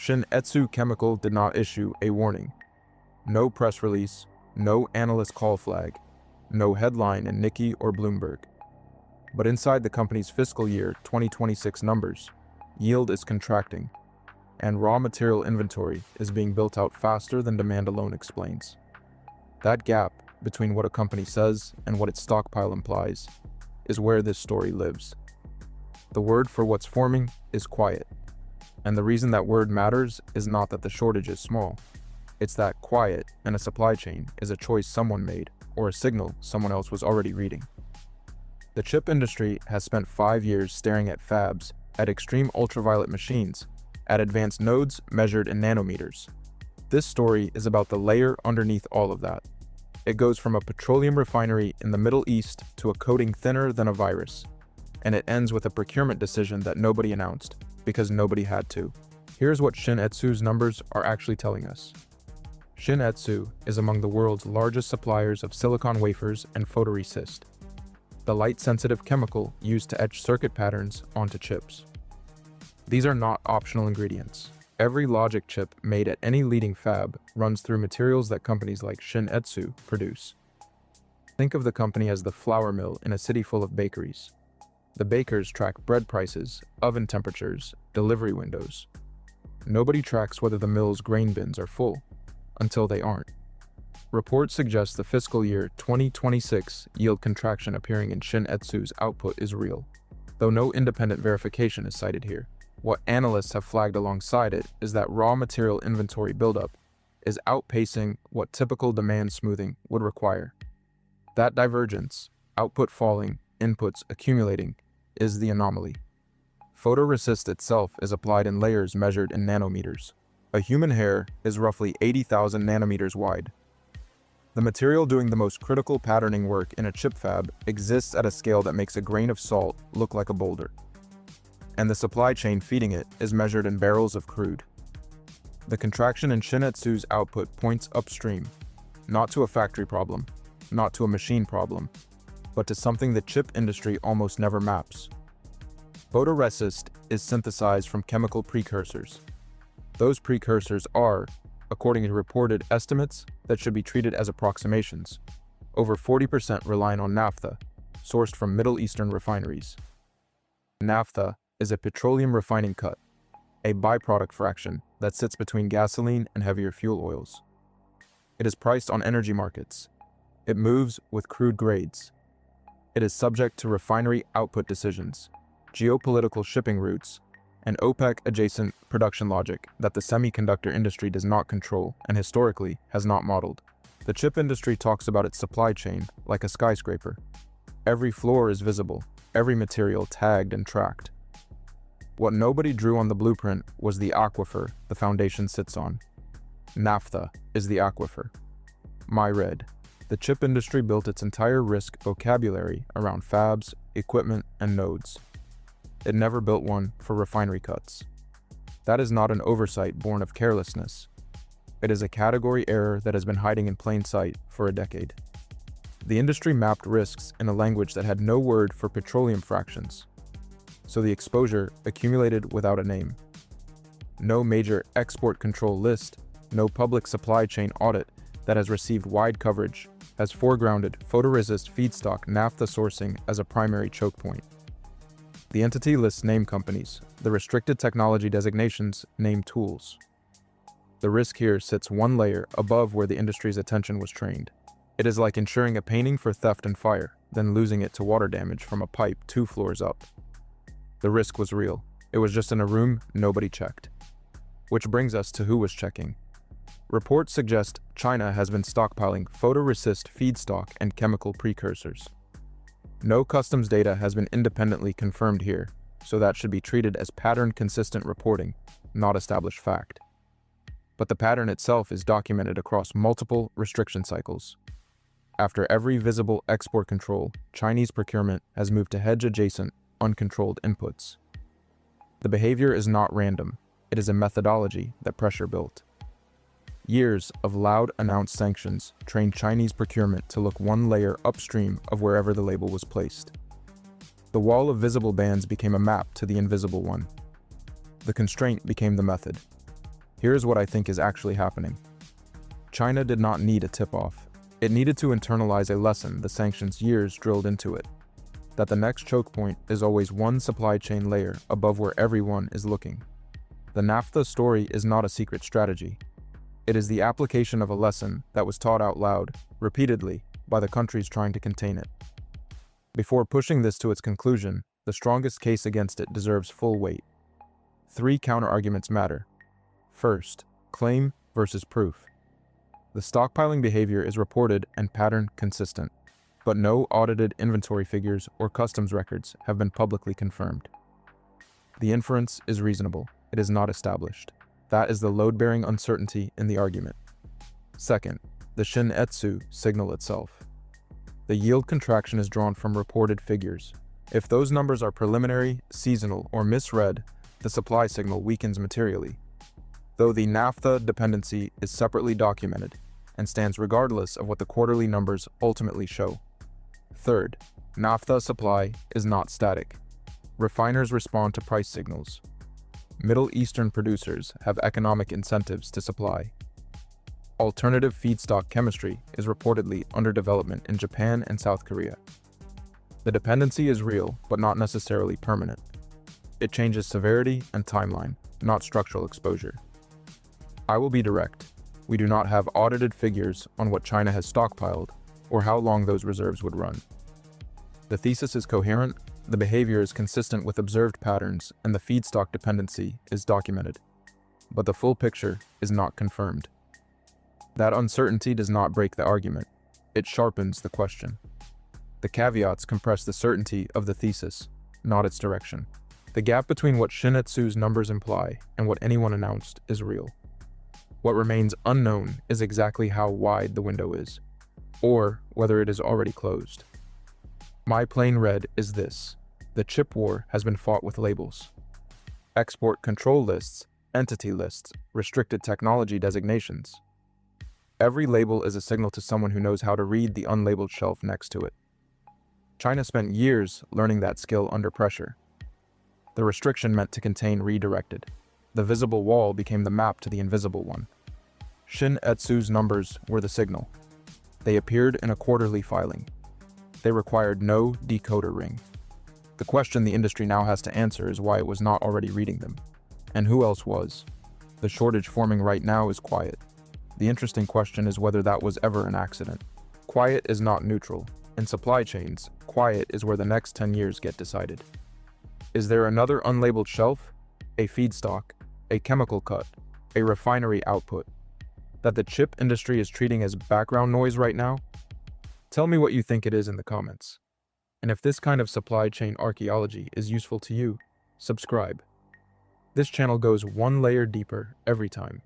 Shin-Etsu Chemical did not issue a warning. No press release, no analyst call flag, no headline in Nikkei or Bloomberg. But inside the company's fiscal year 2026 numbers, yield is contracting, and raw material inventory is being built out faster than demand alone explains. That gap between what a company says and what its stockpile implies is where this story lives. The word for what's forming is quiet, and the reason that word matters is not that the shortage is small. It's that quiet in a supply chain is a choice someone made or a signal someone else was already reading. The chip industry has spent 5 years staring at fabs, at extreme ultraviolet machines, at advanced nodes measured in nanometers. This story is about the layer underneath all of that. It goes from a petroleum refinery in the Middle East to a coating thinner than a virus. And it ends with a procurement decision that nobody announced, because nobody had to. Here's what Shin-Etsu's numbers are actually telling us. Shin-Etsu is among the world's largest suppliers of silicon wafers and Photoresist, the light-sensitive chemical used to etch circuit patterns onto chips. These are not optional ingredients. Every logic chip made at any leading fab runs through materials that companies like Shin-Etsu produce. Think of the company as the flour mill in a city full of bakeries. The bakers track bread prices, oven temperatures, delivery windows. Nobody tracks whether the mill's grain bins are full, until they aren't. Reports suggest the fiscal year 2026 yield contraction appearing in Shin-Etsu's output is real, though no independent verification is cited here. What analysts have flagged alongside it is that raw material inventory buildup is outpacing what typical demand smoothing would require. That divergence, output falling, inputs accumulating, is the anomaly. Photoresist itself is applied in layers measured in nanometers. A human hair is roughly 80,000 nanometers wide. The material doing the most critical patterning work in a chip fab exists at a scale that makes a grain of salt look like a boulder. And the supply chain feeding it is measured in barrels of crude. The contraction in Shin-Etsu's output points upstream, not to a factory problem, not to a machine problem, but to something the chip industry almost never maps. Photoresist is synthesized from chemical precursors. Those precursors are, according to reported estimates that should be treated as approximations, over 40% relying on naphtha, sourced from Middle Eastern refineries. Naphtha is a petroleum refining cut, a byproduct fraction that sits between gasoline and heavier fuel oils. It is priced on energy markets. It moves with crude grades. It is subject to refinery output decisions, geopolitical shipping routes, and OPEC-adjacent production logic that the semiconductor industry does not control and historically has not modeled. The chip industry talks about its supply chain like a skyscraper. Every floor is visible, every material tagged and tracked. What nobody drew on the blueprint was the aquifer the foundation sits on. Naphtha is the aquifer. My red. The chip industry built its entire risk vocabulary around fabs, equipment, and nodes. It never built one for refinery cuts. That is not an oversight born of carelessness. It is a category error that has been hiding in plain sight for a decade. The industry mapped risks in a language that had no word for petroleum fractions, so the exposure accumulated without a name. No major export control list, no public supply chain audit that has received wide coverage has foregrounded photoresist feedstock naphtha sourcing as a primary choke point. The entity lists name companies, the restricted technology designations name tools. The risk here sits one layer above where the industry's attention was trained. It is like insuring a painting for theft and fire, then losing it to water damage from a pipe 2 floors up. The risk was real. It was just in a room nobody checked. Which brings us to who was checking. Reports suggest China has been stockpiling photoresist feedstock and chemical precursors. No customs data has been independently confirmed here, so that should be treated as pattern-consistent reporting, not established fact. But the pattern itself is documented across multiple restriction cycles. After every visible export control, Chinese procurement has moved to hedge-adjacent, uncontrolled inputs. The behavior is not random. It is a methodology that pressure built. Years of loud announced sanctions trained Chinese procurement to look one layer upstream of wherever the label was placed. The wall of visible bands became a map to the invisible one. The constraint became the method. Here's what I think is actually happening. China did not need a tip-off. It needed to internalize a lesson the sanctions years drilled into it, that the next choke point is always one supply chain layer above where everyone is looking. The Naphtha story is not a secret strategy. It is the application of a lesson that was taught out loud, repeatedly, by the countries trying to contain it. Before pushing this to its conclusion, the strongest case against it deserves full weight. 3 counterarguments matter. First, claim versus proof. The stockpiling behavior is reported and pattern consistent, but no audited inventory figures or customs records have been publicly confirmed. The inference is reasonable. It is not established. That is the load-bearing uncertainty in the argument. Second, the Shin-Etsu signal itself. The yield contraction is drawn from reported figures. If those numbers are preliminary, seasonal, or misread, the supply signal weakens materially. Though the Naphtha dependency is separately documented and stands regardless of what the quarterly numbers ultimately show. Third, Naphtha supply is not static. Refiners respond to price signals. Middle Eastern producers have economic incentives to supply. Alternative feedstock chemistry is reportedly under development in Japan and South Korea. The dependency is real, but not necessarily permanent. It changes severity and timeline, not structural exposure. I will be direct. We do not have audited figures on what China has stockpiled or how long those reserves would run. The thesis is coherent, the behavior is consistent with observed patterns, and the feedstock dependency is documented. But the full picture is not confirmed. That uncertainty does not break the argument. It sharpens the question. The caveats compress the certainty of the thesis, not its direction. The gap between what Shin-Etsu's numbers imply and what anyone announced is real. What remains unknown is exactly how wide the window is, or whether it is already closed. My plain read is this: the chip war has been fought with labels. Export control lists, entity lists, restricted technology designations. Every label is a signal to someone who knows how to read the unlabeled shelf next to it. China spent years learning that skill under pressure. The restriction meant to contain redirected. The visible wall became the map to the invisible one. Shin-Etsu's numbers were the signal. They appeared in a quarterly filing. They required no decoder ring. The question the industry now has to answer is why it was not already reading them. And who else was? The shortage forming right now is quiet. The interesting question is whether that was ever an accident. Quiet is not neutral. In supply chains, quiet is where the next 10 years get decided. Is there another unlabeled shelf? A feedstock? A chemical cut? A refinery output? That the chip industry is treating as background noise right now? Tell me what you think it is in the comments. And if this kind of supply chain archaeology is useful to you, subscribe. This channel goes one layer deeper every time.